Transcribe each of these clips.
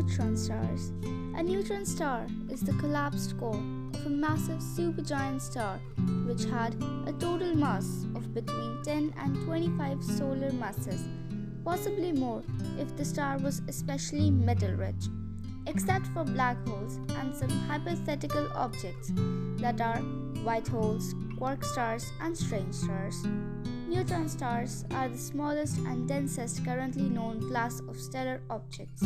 Neutron stars. A neutron star is the collapsed core of a massive supergiant star which had a total mass of between 10 and 25 solar masses, possibly more if the star was especially metal-rich, except for black holes and some hypothetical objects that are white holes, quark stars, and strange stars. Neutron stars are the smallest and densest currently known class of stellar objects.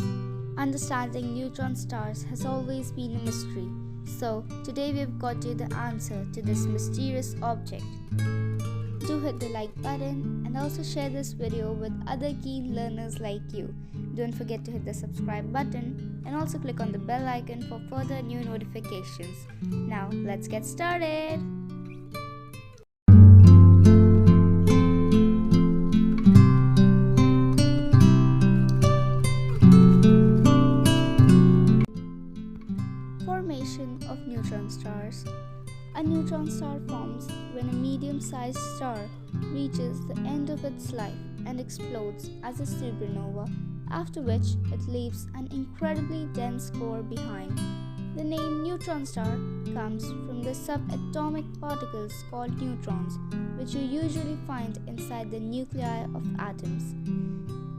Understanding neutron stars has always been a mystery, so today we've got you the answer to this mysterious object. Do hit the like button and also share this video with other keen learners like you. Don't forget to hit the subscribe button and also click on the bell icon for further new notifications. Now let's get started! Formation of neutron stars. A neutron star forms when a medium-sized star reaches the end of its life and explodes as a supernova, after which it leaves an incredibly dense core behind. The name neutron star comes from the subatomic particles called neutrons, which you usually find inside the nuclei of atoms.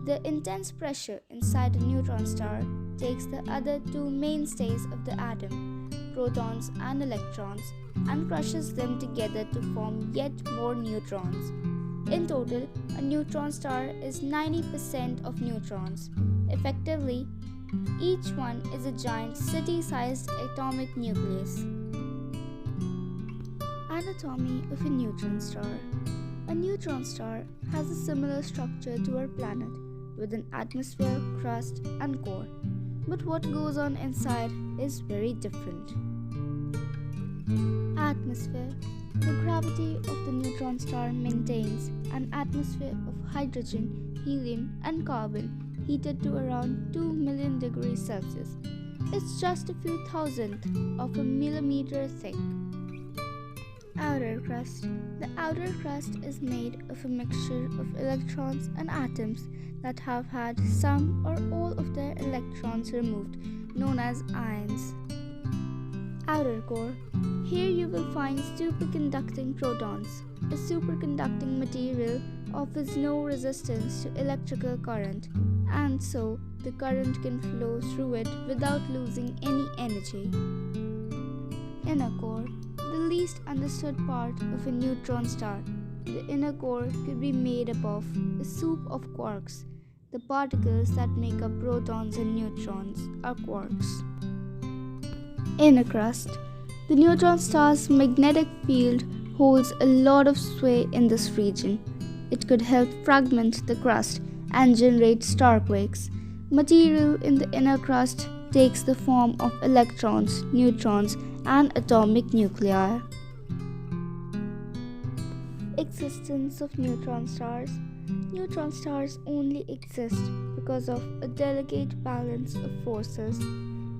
The intense pressure inside a neutron star takes the other two mainstays of the atom, protons and electrons, and crushes them together to form yet more neutrons. In total, a neutron star is 90% of neutrons. Effectively, each one is a giant city-sized atomic nucleus. Anatomy of a neutron star. A neutron star has a similar structure to our planet, with an atmosphere, crust, and core. But what goes on inside is very different. Atmosphere. The gravity of the neutron star maintains an atmosphere of hydrogen, helium, and carbon heated to around 2 million degrees Celsius. It's just a few thousandth of a millimeter thick. Outer crust. The outer crust is made of a mixture of electrons and atoms that have had some or all of their electrons removed, known as ions. Outer core. Here you will find superconducting protons. A superconducting material offers no resistance to electrical current, and so the current can flow through it without losing any energy. Inner core. The least understood part of a neutron star. The inner core could be made up of a soup of quarks. The particles that make up protons and neutrons are quarks. Inner crust. The neutron star's magnetic field holds a lot of sway in this region. It could help fragment the crust and generate starquakes. Material in the inner crust takes the form of electrons, neutrons, and atomic nuclei. Existence of neutron stars. Neutron stars only exist because of a delicate balance of forces.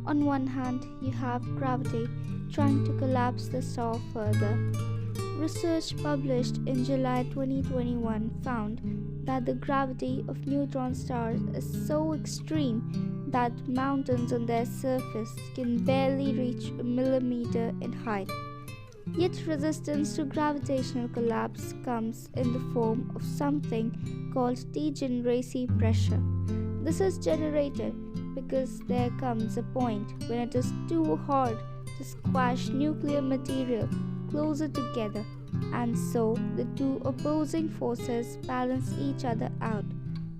On one hand, you have gravity trying to collapse the star further. Research published in July 2021 found that the gravity of neutron stars is so extreme that mountains on their surface can barely reach a millimeter in height. Yet resistance to gravitational collapse comes in the form of something called degeneracy pressure. This is generated because there comes a point when it is too hard to squash nuclear material closer together, and so the two opposing forces balance each other out.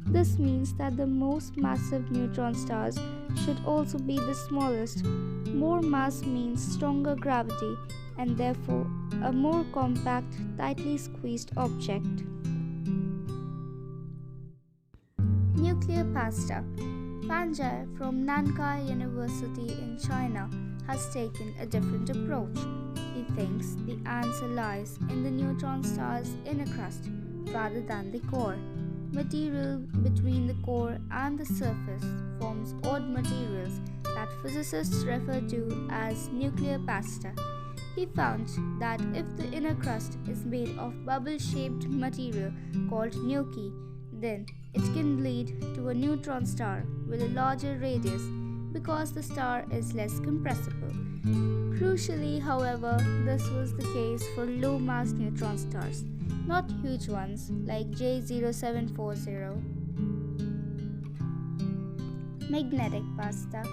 This means that the most massive neutron stars should also be the smallest. More mass means stronger gravity and therefore a more compact, tightly squeezed object. Nuclear pasta. Panjai from Nankai University in China has taken a different approach. He thinks the answer lies in the neutron star's inner crust rather than the core. Material between the core and the surface forms odd materials that physicists refer to as nuclear pasta. He found that if the inner crust is made of bubble-shaped material called gnocchi, then it can lead to a neutron star with a larger radius, because the star is less compressible. Crucially, however, this was the case for low-mass neutron stars, not huge ones like J0740. Magnetic pasta.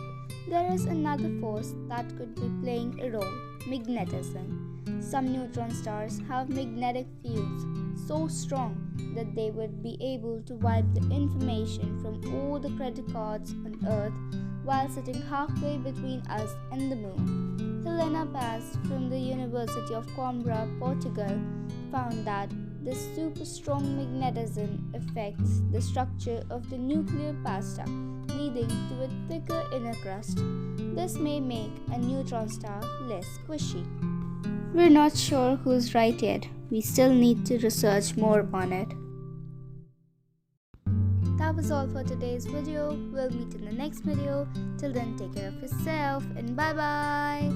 There is another force that could be playing a role: magnetism. Some neutron stars have magnetic fields so strong that they would be able to wipe the information from all the credit cards on Earth while sitting halfway between us and the moon. Helena Paz from the University of Coimbra, Portugal, found that this super strong magnetism affects the structure of the nuclear pasta, leading to a thicker inner crust. This may make a neutron star less squishy. We're not sure who's right yet. We still need to research more upon it. That was all for today's video. We'll meet in the next video. Till then, take care of yourself and bye bye.